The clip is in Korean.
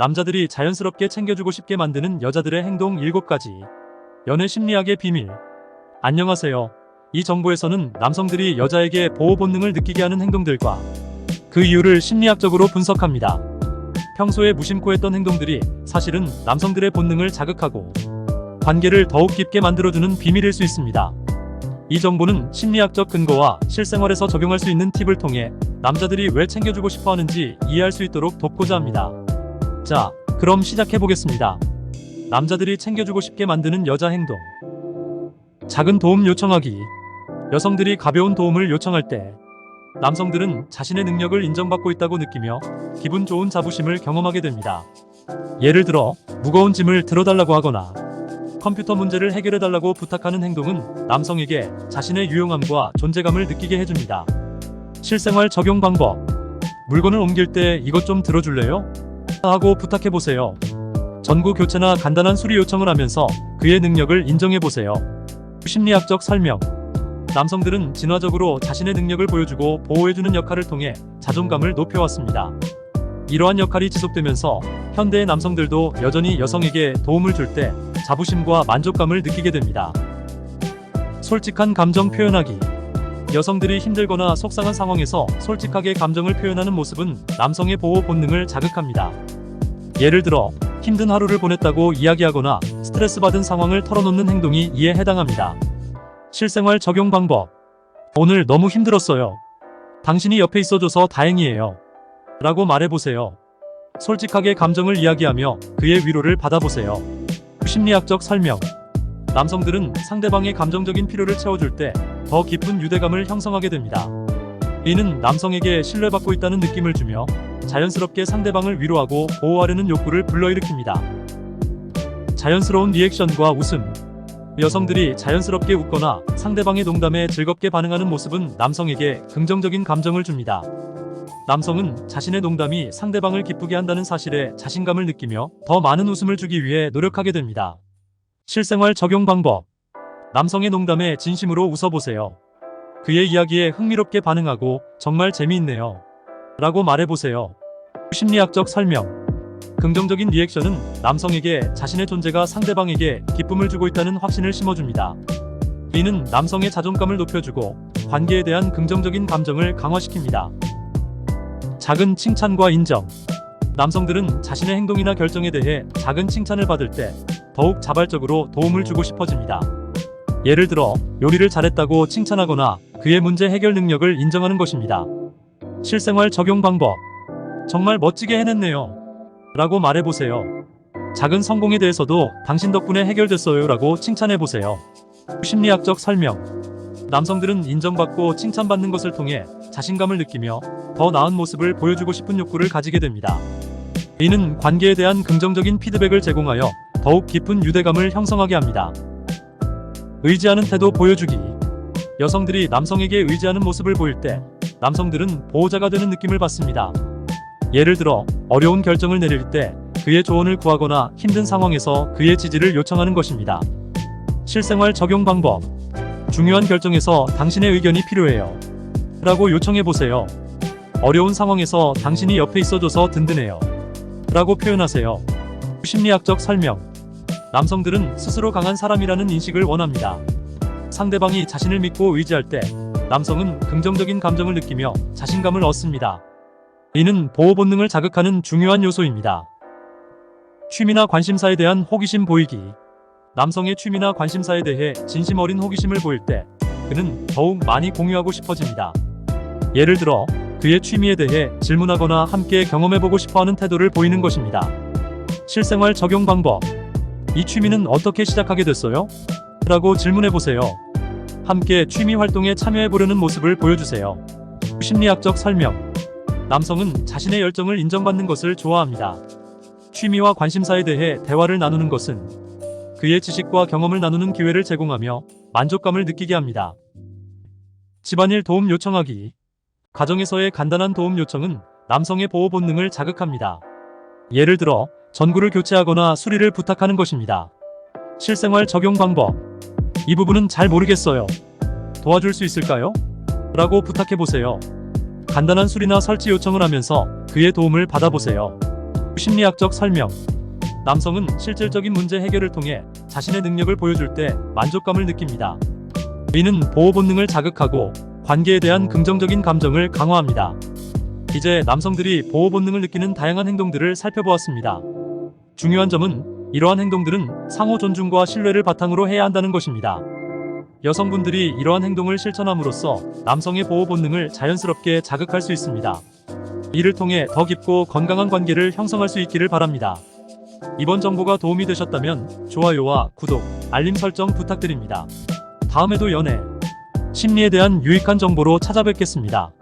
남자들이 자연스럽게 챙겨주고 싶게 만드는 여자들의 행동 7가지. 연애 심리학의 비밀. 안녕하세요. 이 정보에서는 남성들이 여자에게 보호 본능을 느끼게 하는 행동들과 그 이유를 심리학적으로 분석합니다. 평소에 무심코 했던 행동들이 사실은 남성들의 본능을 자극하고 관계를 더욱 깊게 만들어주는 비밀일 수 있습니다. 이 정보는 심리학적 근거와 실생활에서 적용할 수 있는 팁을 통해 남자들이 왜 챙겨주고 싶어 하는지 이해할 수 있도록 돕고자 합니다. 자, 그럼 시작해보겠습니다. 남자들이 챙겨주고 싶게 만드는 여자 행동. 작은 도움 요청하기. 여성들이 가벼운 도움을 요청할 때 남성들은 자신의 능력을 인정받고 있다고 느끼며 기분 좋은 자부심을 경험하게 됩니다. 예를 들어 무거운 짐을 들어달라고 하거나 컴퓨터 문제를 해결해달라고 부탁하는 행동은 남성에게 자신의 유용함과 존재감을 느끼게 해줍니다. 실생활 적용 방법. 물건을 옮길 때 이것 좀 들어줄래요? 하고 부탁해보세요. 전구 교체나 간단한 수리 요청을 하면서 그의 능력을 인정해보세요. 심리학적 설명. 남성들은 진화적으로 자신의 능력을 보여주고 보호해주는 역할을 통해 자존감을 높여왔습니다. 이러한 역할이 지속되면서 현대의 남성들도 여전히 여성에게 도움을 줄 때 자부심과 만족감을 느끼게 됩니다. 솔직한 감정 표현하기. 여성들이 힘들거나 속상한 상황에서 솔직하게 감정을 표현하는 모습은 남성의 보호 본능을 자극합니다. 예를 들어 힘든 하루를 보냈다고 이야기하거나 스트레스 받은 상황을 털어놓는 행동이 이에 해당합니다. 실생활 적용 방법. 오늘 너무 힘들었어요. 당신이 옆에 있어줘서 다행이에요. 라고 말해보세요. 솔직하게 감정을 이야기하며 그의 위로를 받아보세요. 심리학적 설명. 남성들은 상대방의 감정적인 필요를 채워줄 때 더 깊은 유대감을 형성하게 됩니다. 이는 남성에게 신뢰받고 있다는 느낌을 주며 자연스럽게 상대방을 위로하고 보호하려는 욕구를 불러일으킵니다. 자연스러운 리액션과 웃음. 여성들이 자연스럽게 웃거나 상대방의 농담에 즐겁게 반응하는 모습은 남성에게 긍정적인 감정을 줍니다. 남성은 자신의 농담이 상대방을 기쁘게 한다는 사실에 자신감을 느끼며 더 많은 웃음을 주기 위해 노력하게 됩니다. 실생활 적용 방법. 남성의 농담에 진심으로 웃어보세요. 그의 이야기에 흥미롭게 반응하고 정말 재미있네요. 라고 말해보세요. 심리학적 설명. 긍정적인 리액션은 남성에게 자신의 존재가 상대방에게 기쁨을 주고 있다는 확신을 심어줍니다. 이는 남성의 자존감을 높여주고 관계에 대한 긍정적인 감정을 강화시킵니다. 작은 칭찬과 인정. 남성들은 자신의 행동이나 결정에 대해 작은 칭찬을 받을 때 더욱 자발적으로 도움을 주고 싶어집니다. 예를 들어 요리를 잘했다고 칭찬하거나 그의 문제 해결 능력을 인정하는 것입니다. 실생활 적용 방법. 정말 멋지게 해냈네요. 라고 말해보세요. 작은 성공에 대해서도 당신 덕분에 해결됐어요. 라고 칭찬해보세요. 심리학적 설명. 남성들은 인정받고 칭찬받는 것을 통해 자신감을 느끼며 더 나은 모습을 보여주고 싶은 욕구를 가지게 됩니다. 이는 관계에 대한 긍정적인 피드백을 제공하여 더욱 깊은 유대감을 형성하게 합니다. 의지하는 태도 보여주기. 여성들이 남성에게 의지하는 모습을 보일 때 남성들은 보호자가 되는 느낌을 받습니다. 예를 들어 어려운 결정을 내릴 때 그의 조언을 구하거나 힘든 상황에서 그의 지지를 요청하는 것입니다. 실생활 적용 방법. 중요한 결정에서 당신의 의견이 필요해요. 라고 요청해보세요. 어려운 상황에서 당신이 옆에 있어줘서 든든해요. 라고 표현하세요. 심리학적 설명. 남성들은 스스로 강한 사람이라는 인식을 원합니다. 상대방이 자신을 믿고 의지할 때 남성은 긍정적인 감정을 느끼며 자신감을 얻습니다. 이는 보호 본능을 자극하는 중요한 요소입니다. 취미나 관심사에 대한 호기심 보이기. 남성의 취미나 관심사에 대해 진심 어린 호기심을 보일 때 그는 더욱 많이 공유하고 싶어집니다. 예를 들어 그의 취미에 대해 질문하거나 함께 경험해보고 싶어하는 태도를 보이는 것입니다. 실생활 적용 방법. 이 취미는 어떻게 시작하게 됐어요? 라고 질문해보세요. 함께 취미 활동에 참여해보려는 모습을 보여주세요. 심리학적 설명. 남성은 자신의 열정을 인정받는 것을 좋아합니다. 취미와 관심사에 대해 대화를 나누는 것은 그의 지식과 경험을 나누는 기회를 제공하며 만족감을 느끼게 합니다. 집안일 도움 요청하기. 가정에서의 간단한 도움 요청은 남성의 보호 본능을 자극합니다. 예를 들어 전구를 교체하거나 수리를 부탁하는 것입니다. 실생활 적용 방법. 이 부분은 잘 모르겠어요. 도와줄 수 있을까요? 라고 부탁해보세요. 간단한 수리나 설치 요청을 하면서 그의 도움을 받아보세요. 심리학적 설명. 남성은 실질적인 문제 해결을 통해 자신의 능력을 보여줄 때 만족감을 느낍니다. 이는 보호 본능을 자극하고 관계에 대한 긍정적인 감정을 강화합니다. 이제 남성들이 보호 본능을 느끼는 다양한 행동들을 살펴보았습니다. 중요한 점은 이러한 행동들은 상호 존중과 신뢰를 바탕으로 해야 한다는 것입니다. 여성분들이 이러한 행동을 실천함으로써 남성의 보호 본능을 자연스럽게 자극할 수 있습니다. 이를 통해 더 깊고 건강한 관계를 형성할 수 있기를 바랍니다. 이번 정보가 도움이 되셨다면 좋아요와 구독, 알림 설정 부탁드립니다. 다음에도 연애, 심리에 대한 유익한 정보로 찾아뵙겠습니다.